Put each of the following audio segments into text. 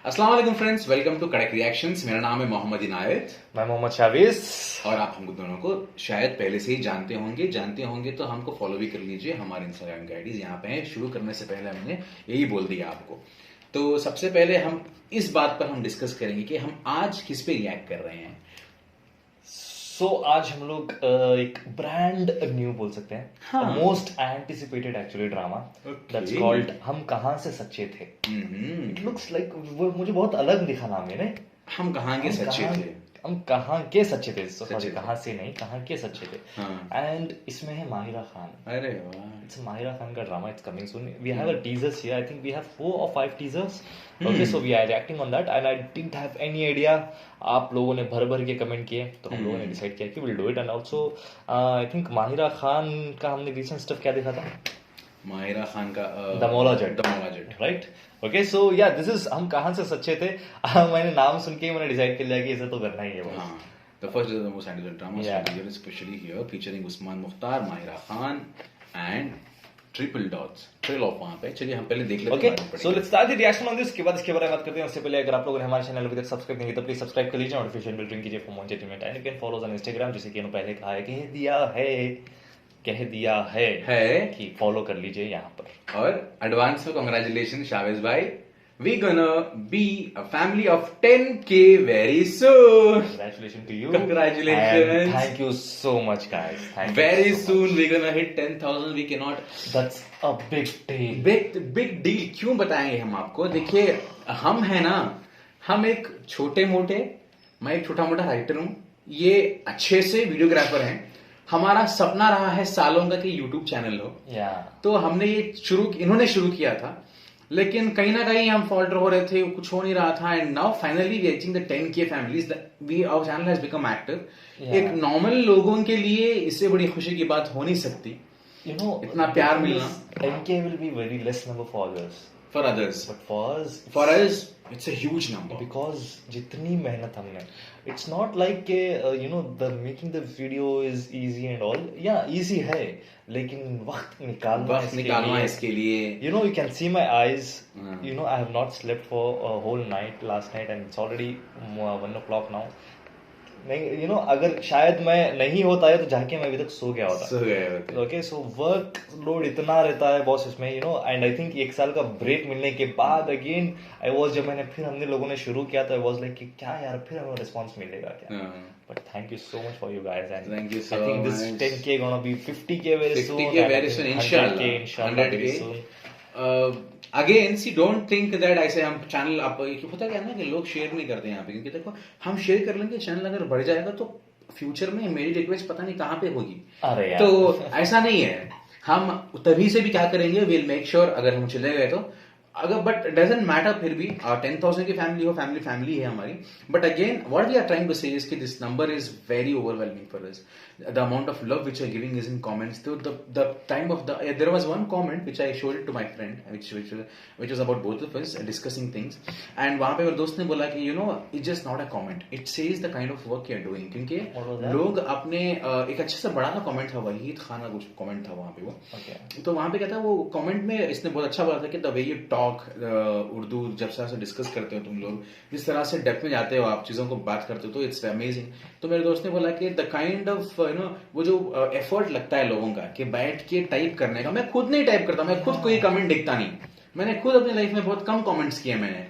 अस्सलाम वालेकुम friends, welcome to कड़क रिएक्शंस। मेरा नाम है मोहम्मद इनायत मैं मोहम्मद शाविस। और आप हम दोनों को शायद पहले से ही जानते होंगे तो हमको फॉलो भी कर लीजिए। हमारे इंस्टाग्राम की आईडीज यहाँ पे हैं। शुरू करने से पहले हमने यही बोल दिया आपको। तो सबसे पहले हम इस बात पर हम डिस्कस करेंगे कि हम आज किस पे रिएक्ट कर रहे हैं। आज हम लोग एक ब्रांड न्यू बोल सकते हैं, हाँ। Most anticipated actually drama that's called हम कहां से सच्चे थे। इट लुक्स लाइक वो मुझे बहुत अलग दिखा नाम है ना। हम कहाँ के सच्चे थे। हम कहाँ के सच्चे थे, सच्चे सॉरी थे। कहाँ से नहीं, कहाँ के सच्चे थे। हाँ। एंड इसमें है माहिरा खान। अरे वाह, It's Mahira Khan का drama. It's coming soon. We have a teasers here. I think we have 4 or 5 teasers. Okay, so we are reacting on that, and I didn't have any idea. आप लोगों ने भर भर के comment किए, तो हम लोगों ने डिसाइड किया कि we'll do it. And also, I think Mahira Khan का हमने recent stuff क्या देखा था? माहिरा खान का दमौला जट, दमौला right? Okay, so yeah, this is हम कहाँ से सच्चे थे। मैंने नाम सुन के ही मैंने डिसाइड कर लिया कि इसे तो करना ही है बस। हाँ, the first is the most anticipated drama Yeah. especially here featuring Usman Mukhtar, Mahira Khan and Triple Dots. Trail of वहाँ पे। चलिए हम पहले देख लेते हैं। Okay, so let's start the reaction on this। के बाद इसके बारे में बात करते हैं। उससे पहले अगर आप लोगों ने हमारे चैनल अभी तक सब्सक्राइब नहीं किया तो प्लीज सब्सक्राइब कर लीजिए, नोटिफिकेशन बेल रिंग कीजिए for more entertainment and you can follow us on Instagram, जैसे कि मैंने पहले कहा है, कह दिया है कि फॉलो कर लीजिए यहाँ पर। और एडवांस में कांग्रेचुलेशन शाविज भाई, we gonna be a family of 10K very soon. Congratulations to you. Congratulations. And thank you so much guys. Thank Very you so soon much. we're gonna hit 10,000. We cannot. That's a big deal. Big deal क्यों बताएंगे हम आपको। देखिए हम है ना, हम एक छोटे मोटे, मैं एक छोटा मोटा राइटर हूँ, ये अच्छे से वीडियोग्राफर हैं। हमारा सपना रहा है सालों का कि यूट्यूब चैनल हो। तो हमने ये इन्होंने शुरू किया था, लेकिन कहीं ना कहीं हम फॉल्टर हो रहे थे, कुछ हो नहीं रहा था। And now finally reaching the 10K families, our channel has become active. एक नॉर्मल लोगों के लिए इससे बड़ी खुशी की बात हो नहीं सकती। You know, इतना प्यार मिलना। 10K will be very less number for others. For others, But for us, it's a huge number. Because जितनी मेहनत हमने, it's not like the making the video is easy and all. Yeah, easy है, लेकिन वक्त निकालना इसके लिए। You know, you can see my eyes. You know, I have not slept for a whole night last night, and it's already 1 o'clock now. नहीं, you know, अगर शायद मैं नहीं होता है तो जाके मैं अभी तक सो गया होता। ओके, सो वर्क लोड इतना रहता है बॉस इसमें, you know. And I think 1 साल का ब्रेक मिलने के बाद अगेन जब हमने लोगों ने शुरू किया तो आई वाज लाइक कि क्या यार, फिर हमें रिस्पांस मिलेगा क्या। But thank you so much for you guys, and thank you so I think this 10K gonna be 50K very soon, 50K very soon, इंशाल्लाह 100K। Again see don't think that ऐसे हम channel, आप होता क्या ना कि लोग share नहीं करते यहाँ पे, क्योंकि देखो हम शेयर कर लेंगे, चैनल अगर बढ़ जाएगा तो फ्यूचर में मेरी रिक्वेस्ट पता नहीं कहाँ पे होगी। अरे यार, तो ऐसा नहीं है। हम तभी से भी क्या करेंगे, विल मेक श्योर अगर हम चले गए तो, अगर बट डजंट मैटर, फिर भी 10,000 की फैमिली हो, फैमिली है हमारी। But again what we are trying to say is कि this number is very overwhelming for us. The amount of love which I am giving is in comments. तो the time of there was one comment which I showed it to my friend which was about both of us discussing things. And वहां पे मेरे दोस्त ने बोला कि you know, it's just not a comment, it says the kind of work you are doing. क्योंकि लोग अपने एक अच्छे से बड़ा ना कमेंट था, वहीद खान का कुछ कमेंट था वहां पे वो। तो वहां पे क्या था, वो कमेंट में इसने बहुत अच्छा बोला था कि the way you talk Urdu, जब से डिस्कस करते हो तुम लोग, जिस तरह से डेप्थ में जाते हो आप, चीजों को बात करते हो, तो इट्स अमेजिंग। तो मेरे दोस्त ने बोला कि the kind of you know, वो जो एफर्ट लगता है लोगों का कि बैठ के टाइप करने का, मैं खुद नहीं टाइप करता, मैं खुद कोई कमेंट देखता नहीं। मैंने खुद अपनी लाइफ में बहुत कम कमेंट्स किए, मैंने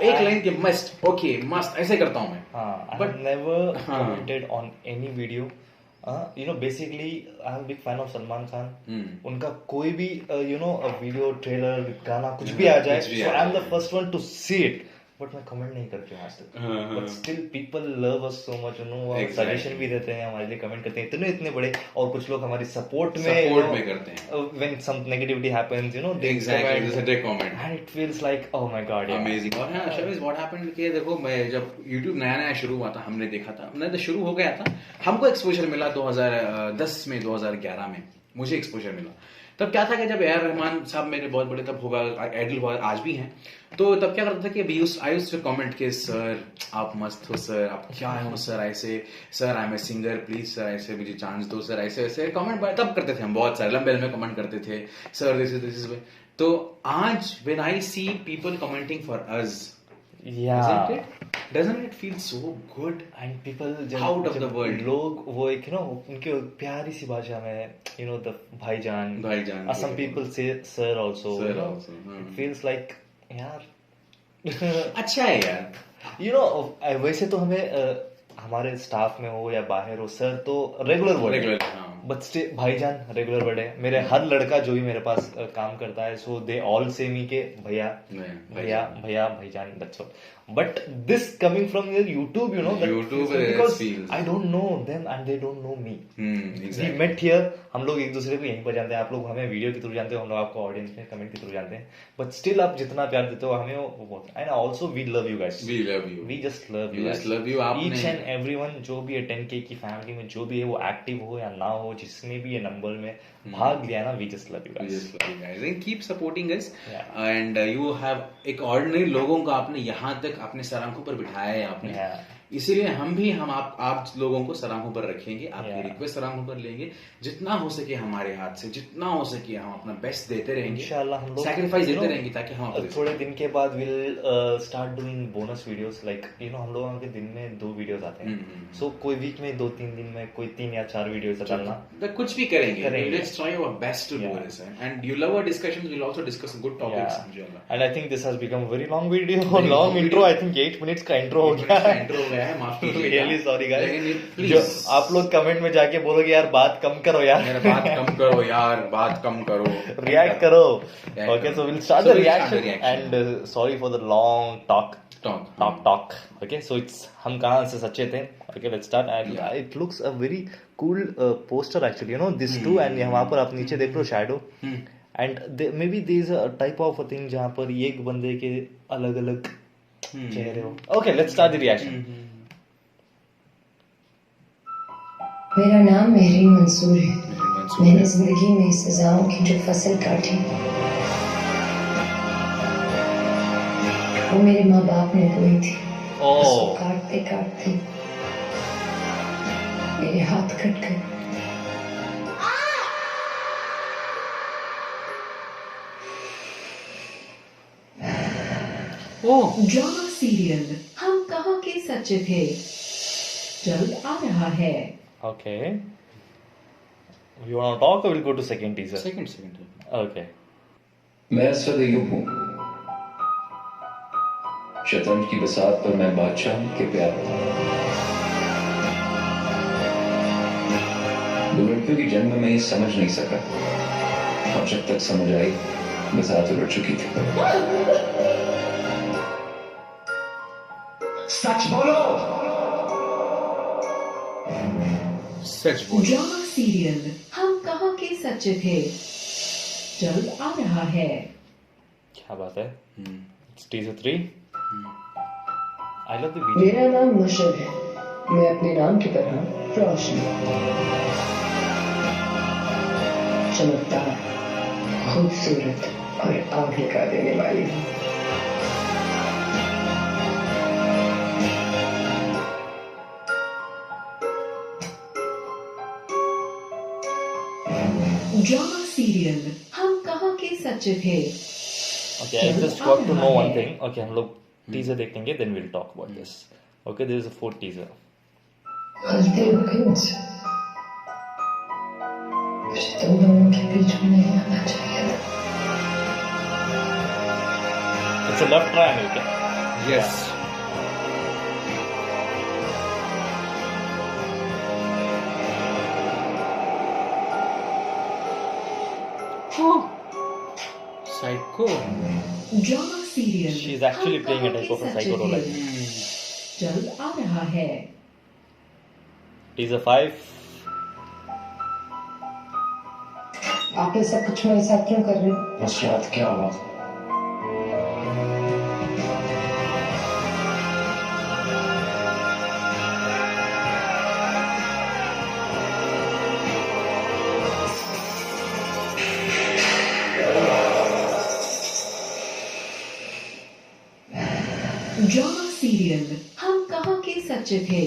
एक लाइन के मस्ट, ओके मस्त, ऐसे करता हूं मैं। But never commented on any video. You know, basically I'm a big fan of Salman Khan. उनका कोई भी वीडियो, ट्रेलर, गाना कुछ भी आ जाए, so I'm the first one to see it, but मैं कमेंट नहीं करती हूँ आज तक। But still people love us so much, you know, suggestion भी देते हैं हमारे लिए, कमेंट करते हैं इतने बड़े, और कुछ लोग हमारी सपोर्ट में करते हैं। When some negativity happens, you know, they comment and it feels like oh my God, amazing. और हां शायद व्हाट हैपेंड कि देखो, मैं जब YouTube नया शुरू हुआ था, हमने देखा था, हमने तो शुरू हो गया था, हमको एक्सपोजर मिला 2010 में, 2011 में मुझे एक्सपोजर मिला। तब क्या था कि जब ए आर रहमान साहब मेरे बहुत बड़े तब होगा, आइडल हुआ, आज भी हैं, तो तब क्या करता था कि आई यूज्ड टू कमेंट के सर आप मस्त हो, सर आप क्या हो, सर ऐसे, sir I am a singer please, sir ऐसे मुझे चांस दो, सर ऐसे ऐसे कमेंट तब करते थे हम, बहुत सारे लंबे लंबे कमेंट करते थे, सर दिस इज। तो आज when I see people commenting for us, Yeah. Isn't it? Doesn't it feel so good? And people Out of the world. लोग वो एक उनके प्यारी सी भाषा में the भाईजान. भाईजान. Some people say sir also. Sir also. It feels like यार. अच्छा है यार. वैसे तो हमें हमारे स्टाफ में हो या बाहर हो सर तो रेगुलर वर्ड है. बट स्टिल भाईजान रेगुलर वर्ड है. मेरे हर लड़का जो भी मेरे पास काम करता है सो दे ऑल से मी के भैया भैया भैया भाईजान. That's all. But this coming from your YouTube, YouTube because feels. I don't know them and they don't know me. Exactly. We met here. हम लोग एक दूसरे को यहीं पर जानते हैं. आप लोग हमें वीडियो के थ्रू जानते हो, हम लोग आपको ऑडियंस में कमेंट के थ्रू जानते हैं. But still आप जितना प्यार देते हो हमें वो बहुत. And also we love you guys. We love you. We just love you. We just love you. Each and everyone जो भी है 10K की फैमिली में जो भी है वो एक्टिव हो या ना हो, जिसमें भी ये नंबर में भाग लिया ना, we just love you guys. We just love you guys. And keep supporting us. Yeah. And you have एक ऑर्डिनरी लोगों को आपने यहाँ तक अपने सर आंखों पर बिठाया है आपने. इसीलिए हम आप लोगों को सराहों पर रखेंगे. आपकी रिक्वेस्ट सराहों पर लेंगे. जितना हो सके हमारे हाथ से, जितना हो सके हम अपना बेस्ट देते रहेंगे. इंशाल्लाह हम लोग सैक्रिफाइस देते रहेंगे ताकि हम थोड़े दिन के बाद will start doing bonus videos. Like हम लोगों के दिन में 2 वीडियोस आते हैं. सो कोई वीक में 2-3 दिन में कोई 3 या 4 वीडियोस डालना. कुछ भी करेंगे. Let's try our best to do this. And you love our discussions. We'll also discuss good topics. इंशाल्लाह. And I think this has become a very long video. Long intro. I think 8 minutes का intro हो गया. माफ कीजिए. Really sorry guys. जो आप लोग comment में जाके बोलोगे यार बात कम करो यार. बात कम करो यार. बात कम करो. React करो. Okay, so we'll start the reaction. And sorry for the long talk. Okay, so it's हम कहाँ से सच्चे थे. Okay, let's start. And it looks a very cool poster actually. This two and यहाँ पर आप नीचे देख लो shadow. And maybe there is a type of a thing जहाँ पर एक बंदे के अलग अलग चेहरे हो. Okay, let's start the reaction. मेरा नाम मेहरीन मंसूर है. मैंने जिंदगी में सजाओं की जो फसल काटी वो मेरे माँ बाप ने बोई थी. काटते काटते मेरे हाथ कट गए. ड्रामा सीरियल हम कहाँ के सच्चे थे जल्द आ रहा है. Okay. You want to talk or we'll go to second teaser? Second. Okay. मैं असद अयूब हूँ. शतरंज की बसात पर मैं बादशाह के प्यार में. 2 लड़कियों की जन्म में ये समझ नहीं सका और जब तक समझ आई बसात उलट चुकी थी. सच बोलो. ड्रामा सीरियल हम कहाँ के सच्चे थे जल्द आ रहा है. क्या बात है. It's teaser 3. I love the video. मेरा नाम मुशर है. मैं अपने नाम की तरह रोशनी, चमकदार, खूबसूरत और आग लगा देने वाली हूँ. ड्रामा सीरियल हम कहाँ के सच्चे थे. Okay, I just got to know one thing. Okay, हम लोग teaser देखेंगे then we'll talk about this. Okay, there is a 4th teaser. गलती हो गई मुझसे. मुझे तुम दोनों के बीच में नहीं आना चाहिए था. It's a love triangle, okay? Yes. Psycho. Drama serial She's actually playing a type of a psycho role. जल्द आ रहा है. Teaser 5. आप ये सब कुछ मेरे साथ क्यों कर रहे हो? बस याद क्या हुआ. ड्रामा सीरियल हम कहाँ के सच्चे थे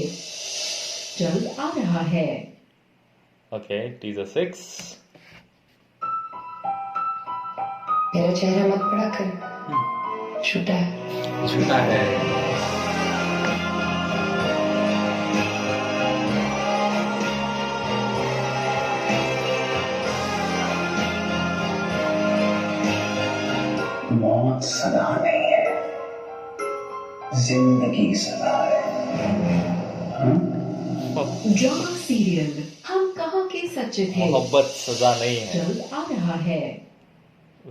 जल्द आ रहा है. Okay, teaser 6. मेरा चेहरा मत बड़ा कर. छोटा है. झूठा है। मौत सदा नहीं है, जिंदगी सदा है। ड्रामा सीरियल हम कहाँ के सच्चे थे मोहब्बत सजा नहीं है, जल्द आ रहा है।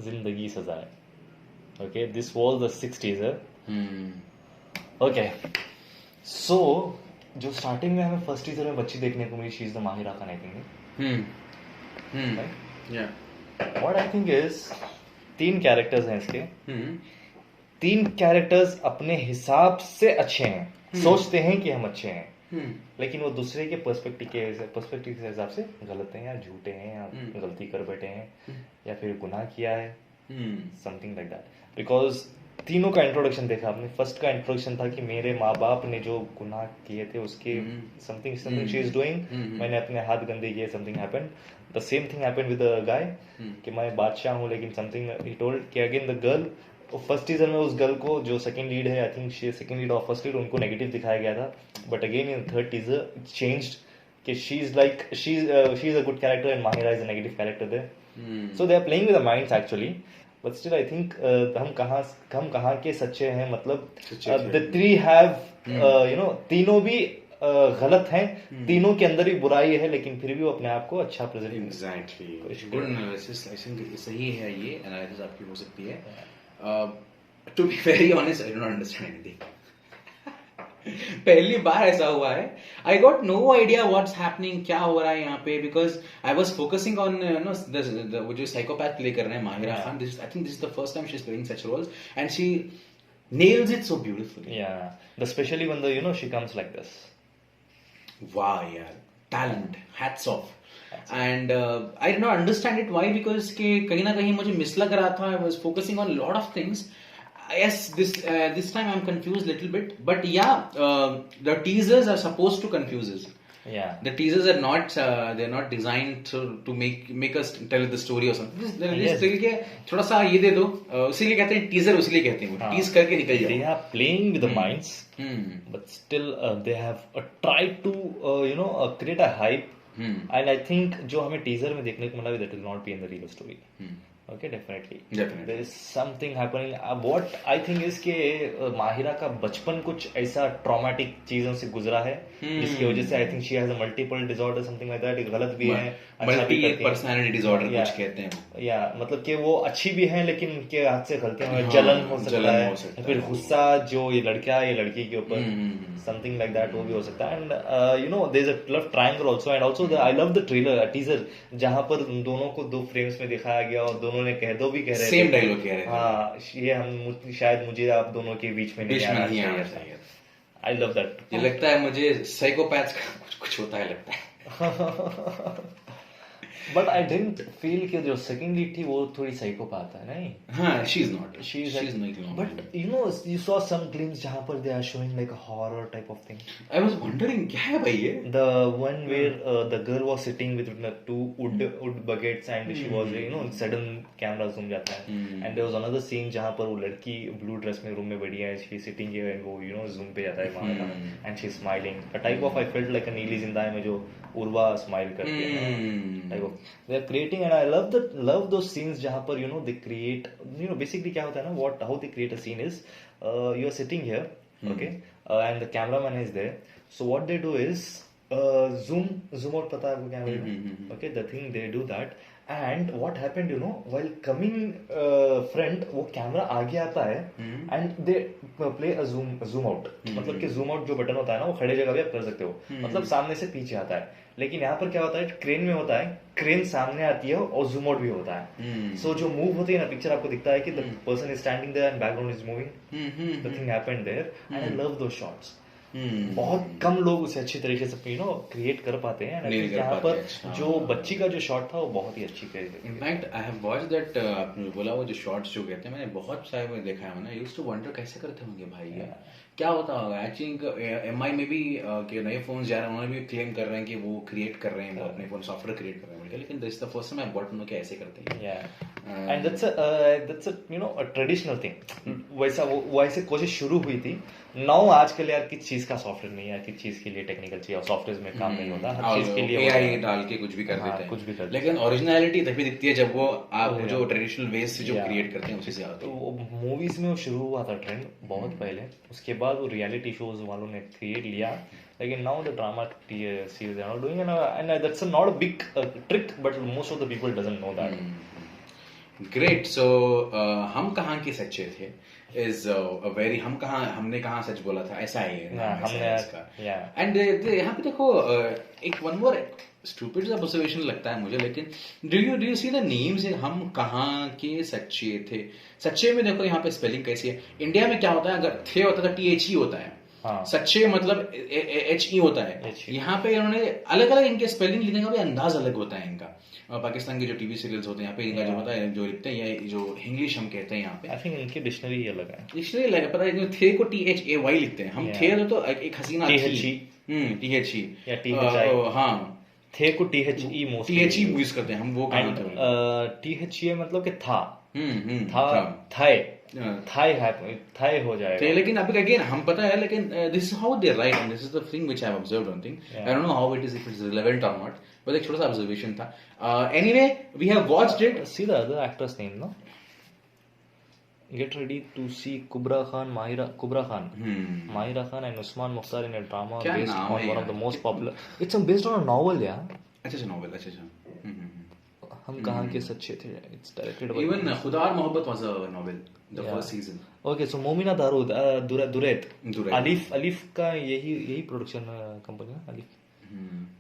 जिंदगी सजा है। Okay, this was the 6th teaser. Okay, so जो स्टार्टिंग में हमें फर्स्ट टीजर में बच्ची देखने को मिली, she is the Mahira Khan, I think. या what I think is 3 characters हैं इसके। 3 कैरेक्टर्स अपने हिसाब से अच्छे हैं, सोचते हैं कि हम अच्छे हैं, लेकिन वो दूसरे के पर्सपेक्टिव के हिसाब से गलत हैं या झूठे हैं या गलती कर बैठे हैं या फिर गुनाह किया है, समथिंग लाइक दैट। बिकॉज तीनों का इंट्रोडक्शन देखा आपने। फर्स्ट का इंट्रोडक्शन था कि मेरे माँ बाप ने जो गुनाह किए थे उसके समथिंग शी इज डूइंग, मैंने अपने हाथ गंदे किए, something happened. The same thing happened with the guy कि मैं बादशाह हूँ, लेकिन समथिंग ही टोल्ड कि again the girl, first season में उस गर्ल को जो सेकंड लीड है, I think she second lead और फर्स्ट लीड, उनको नेगेटिव दिखाया गया था, but again in third teaser changed कि she is a good character and Mahira is a negative character there. So they are playing with the minds actually, but still I think हम कहाँ के सच्चे हैं, मतलब the three have you know, तीनों भी गलत हैं, तीनों के अंदर भी बुराई है, लेकिन फिर भी वो अपने आप को अच्छा present. Exactly, good analysis. I think सही है, ये एनालिसिस आपकी हो सकती है। To be very honest, I do not understand anything. पहली बार ऐसा हुआ है, I got no idea what's happening, क्या हो रहा है यहाँ पे, because I was focusing on वो जो साइकोपैथ प्ले कर रहे हैं Mahira Khan. I think this is the first time she is playing such roles and she nails it so beautifully. Yeah, especially when the she comes like this. Wow, yeah, talent, hats off. And I did not understand it. Why? Because के कहीं ना कहीं मुझे miss लग रहा था. I was focusing on a lot of things. Yes, this time I'm confused little bit. But yeah, the teasers are supposed to confuse us. Yeah. The teasers are not they're not designed to make us tell the story or something. This के थोड़ा सा ये दे दो, उसीलिए कहते हैं teaser, उसीलिए कहते हैं वो टीज करके निकल जाओ. They are playing with the minds, but still they have tried to create a hype. And I think जो हमें टीजर में देखने को मिला, that will not be in the real story. Okay, definitely. There is something happening. What I think is कि माहिरा का बचपन कुछ ऐसा ट्रॉमेटिक चीजों से गुजरा है, जिसकी वजह से I think she has a multiple disorder, something like that. गलत भी है, मल्टी पर्सनालिटी डिसऑर्डर कुछ कहते हैं। या मतलब कि वो अच्छी भी है, लेकिन उनके हाथ से गलतियां हो, जलन हो सकता है, फिर गुस्सा जो ये लड़का है ये लड़की के ऊपर, समथिंग लाइक दैट, वो भी हो सकता है। And there is a love triangle also, and also I love the trailer teaser, जहां पर दोनों को 2 फ्रेम्स में दिखाया गया और दोनों ने कह रहे थे सेम डायलॉग कह रहे थे, हाँ ये हम शायद मुझे आप दोनों के बीच में नहीं आना चाहिए। I love that. ये लगता है मुझे साइकोपैथ्स का कुछ होता है लगता है। बट आई डिडंट फील कि जो सेकंड लीड थी वो थोड़ी साइकोपैथ है, नहीं? हाँ, she is not, she is not. But you saw some glimpse जहां पर they are showing like a horror type of thing. I was wondering क्या है भाई ये? The one where the girl was sitting with 2 wood buckets and she was sudden camera zoom जाता है, and there was another scene जहां पर वो लड़की ब्लू ड्रेस में रूम में बैठी है, she is sitting here and वो zoom पे जाता है वहां and she is smiling, a type of I felt like a नीली जिंदा में जो उर्वा स्माइल करती है, type of they are creating, and I love those scenes जहां पर they create basically क्या होता है ना, how they create a scene is you are sitting here, okay, and the cameraman is there, so what they do is zoom out, पता है आपको कैमरे, okay, the thing they do that, and what happened while coming front वो camera आगे आता है and they play a zoom out, मतलब कि zoom out जो बटन होता है ना वो खड़े जगह भी आप कर सकते हो, मतलब सामने से पीछे आता है, लेकिन यहाँ पर क्या होता है, क्रेन में होता है, क्रेन सामने आती है और जूम आउट भी होता है, सो जो मूव होती है ना पिक्चर, आपको दिखता है कि the person is standing there and background is moving, the thing happened there, and I love those shots. बहुत कम लोग उसे अच्छी तरीके से क्रिएट कर पाते हैं, यहाँ पर जो बच्ची का जो शॉट था वो बहुत ही अच्छी create. In fact I have watched that, आपने बोला वो जो शॉट्स जो कहते हैं, मैंने बहुत सारे देखा है, मैंने यूज्ड टू वंडर कैसे करते होंगे भाई, क्या होता होगा। आई थिंक MI में भी कि नए फोन जा रहे हैं, उन्होंने भी क्लेम कर रहे हैं कि वो क्रिएट कर रहे हैं, वो अपने फोन सॉफ्टवेयर क्रिएट कर रहे हैं, लेकिन this is the first time I got to know कि ऐसे करते हैं। And that's a traditional thing. वैसे कोशिश शुरू हुई थी. नाउ आजकल यार किस चीज का सॉफ्टवेयर नहीं है, किस चीज के लिए टेक्निकल चाहिए, और सॉफ्टवेयर में काम नहीं होता, हर चीज के लिए एआई डाल के कुछ भी कर देते हैं, कुछ भी कर. लेकिन ओरिजिनलिटी तभी दिखती है जब वो आप जो ट्रेडिशनल वेज से जो क्रिएट करते हैं उसी से आती है. तो मूवीज में वो शुरू हुआ था ट्रेंड बहुत पहले, उसके बाद वो रियलिटी शोज वालों ने क्रिएट लिया, लेकिन now the drama series are doing, and that's not a big trick, but most of the people doesn't know that. Great. So हम कहाँ के सच्चे थे इज वेरी, हमने कहाँ सच बोला था, ऐसा ही है हमने इसका. एंड यहाँ पे देखो एक वन मोर स्टूपिड ऑब्जर्वेशन लगता है मुझे, लेकिन do you see the names, हम कहाँ के सच्चे थे. सच्चे में देखो यहाँ पे स्पेलिंग कैसी है. इंडिया में क्या होता है, अगर थे होता है तो THE होता है. सच्चे मतलब HE होता है. यहाँ पे इन्होंने अलग अलग इनके स्पेलिंग लिखने का भी अंदाज अलग होता है इनका. पाकिस्तान के जो टीवी सीरियल्स होते हैं यहाँ पे इनका जो होता है, जो लिखते हैं, ये जो इंग्लिश हम कहते हैं यहाँ पे, आई थिंक इनकी डिक्शनरी ही अलग है. डिक्शनरी अलग है. पता है थे को THAY लिखते हैं, हम थे तो एक हसीना THE. हाँ, थे को THE मोस्टली THE यूज करते हैं हम. वो कहाँ थे, THE मतलब कि था, थाई हो जाएगा. लेकिन अभी अगेन हम पता है, लेकिन this is how they write, and this is the thing which I have observed one thing. I don't know how it is, if it's relevant और नॉट, बट एक छोटा सा ऑब्जर्वेशन था. Anyway we have watched it. See the other actors name, no, get ready to see Kubra Khan, Mahira and Usman Mukhtar in a drama based on one of the most popular. It's based on a novel, yeah. अच्छा novel, अच्छा. हम कहाँ के सच्चे थे. It's directed by even खुदा और मोहब्बत was a novel, the first season. Okay, so Momina Darood, Duret. Alif का यही प्रोडक्शन कंपनी है. Alif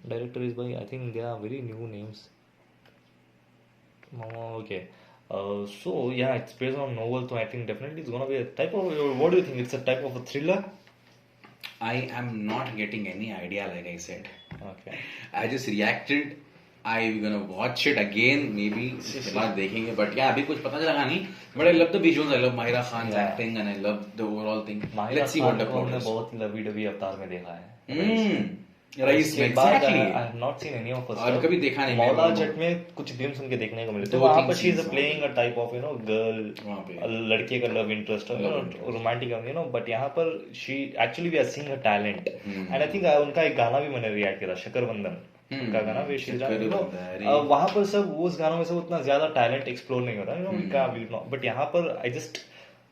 director is by, I think they are very new names. Okay. So yeah, it's based on a novel, so I think definitely it's gonna be a type of. What do you think? It's a type of a thriller. I am not getting any idea, like I said. Okay. I just reacted. I'm gonna watch it again, maybe इसके बाद देखेंगे. But yeah, अभी कुछ पता चला नहीं. But I love the visuals. I love Mahira Khan's acting, and I love the overall thing. Let's see what the plot is. बहुत WWE अवतार में देखा है. रईस में exactly. I have not seen any of us. और कभी देखा नहीं. मौला जट में कुछ ग्लिम्स उनके देखने को मिले. तो वहाँ पर she is playing a type of girl, लड़के का love interest, romantic, but यहाँ पर she actually we are seeing her talent. And I think उनका एक गाना भी मैंने react किया था, शकरबंधन का गाना भी. वहाँ पर सब उस गानों में से उतना ज्यादा टैलेंट एक्सप्लोर नहीं होता, बट यहाँ पर I just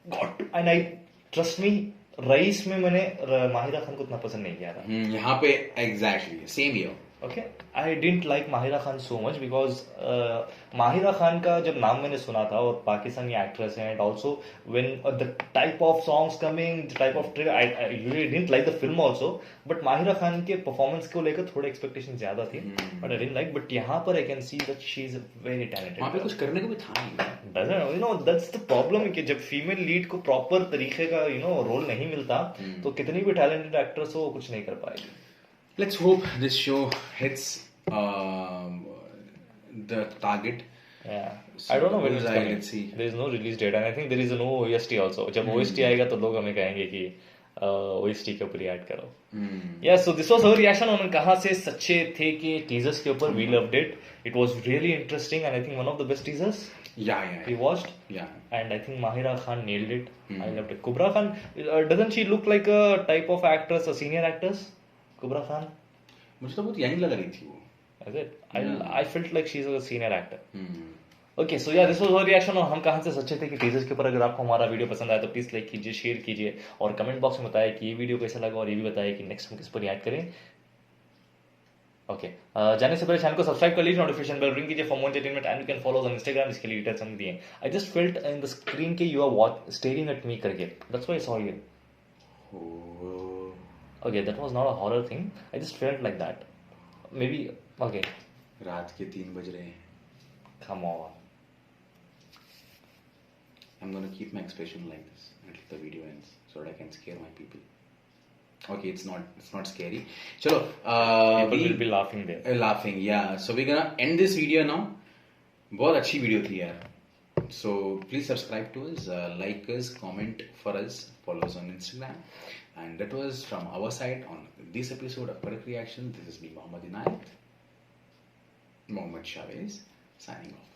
got, and I trust me, rice में मैंने माहिरा खान को उतना पसंद नहीं किया था. यहाँ पे exactly same here. Okay, I didn't like Mahira Khan so much because Mahira Khan का जब नाम मैंने सुना था, और पाकिस्तानी एक्ट्रेस है, and also when the type of songs coming, the type of trailer, I really didn't like the film also, but Mahira Khan के performance को लेकर थोड़े expectation ज्यादा थी, but I didn't like. But यहाँ पर I can see that she is very talented. वहाँ पे कुछ करने को भी था नहीं. That's the problem कि जब फीमेल लीड को प्रॉपर तरीके का रोल नहीं मिलता, तो कितनी भी टैलेंटेड एक्ट्रेस हो, कुछ नहीं कर पाएगी. Let's hope this show hits the target. Yeah, so I don't know when it's coming. Let's see. There is no release date, and I think there is no OST also. जब OST आएगा तो लोग हमें कहेंगे कि OST के ऊपर react करो. Yeah, so this was our reaction on कहाँ से सच्चे थे के teasers के ऊपर. We loved it. It was really interesting, and I think one of the best teasers. Yeah. We watched. Yeah. And I think Mahira Khan nailed it. I loved it. Kubra Khan, doesn't she look like a type of actress, a senior actress? Kubra Khan? मुझे तो बहुत young लग रही थी वो. Is it? I felt like she's a senior actor. Okay, so yeah, this was our reaction on हम कहाँ से सच्चे थे कि टीजर्स के ऊपर. अगर आपको हमारा वीडियो पसंद आया तो प्लीज लाइक कीजिए, शेयर कीजिए, और कमेंट बॉक्स में बताइए कि ये वीडियो कैसा लगा, और ये भी बताइए कि नेक्स्ट हम किस पर रिएक्ट करें. ओके, जाने से पहले चैनल को सब्सक्राइब कर लीजिए, नोटिफिकेशन बेल रिंग कीजिए for more entertainment, and you can follow on Instagram. इसके लिए डिटेल्स हम दिए. I just felt in the screen के you are staring at me करके. That's why I saw you. Okay, that was not a horror thing. I just felt like that. Maybe, okay. रात के 3 बज रहे हैं. Come on. I'm gonna keep my expression like this until the video ends, so that I can scare my people. Okay, it's not scary. Chalo. People will be laughing there. Laughing, yeah. So we're gonna end this video now. बहुत अच्छी video थी यार. So please subscribe to us, like us, comment for us, follow us on Instagram. And that was from our side on this episode of Correct Reaction. This is me, Mohammad Inayat. Mohammad Chavez, signing off.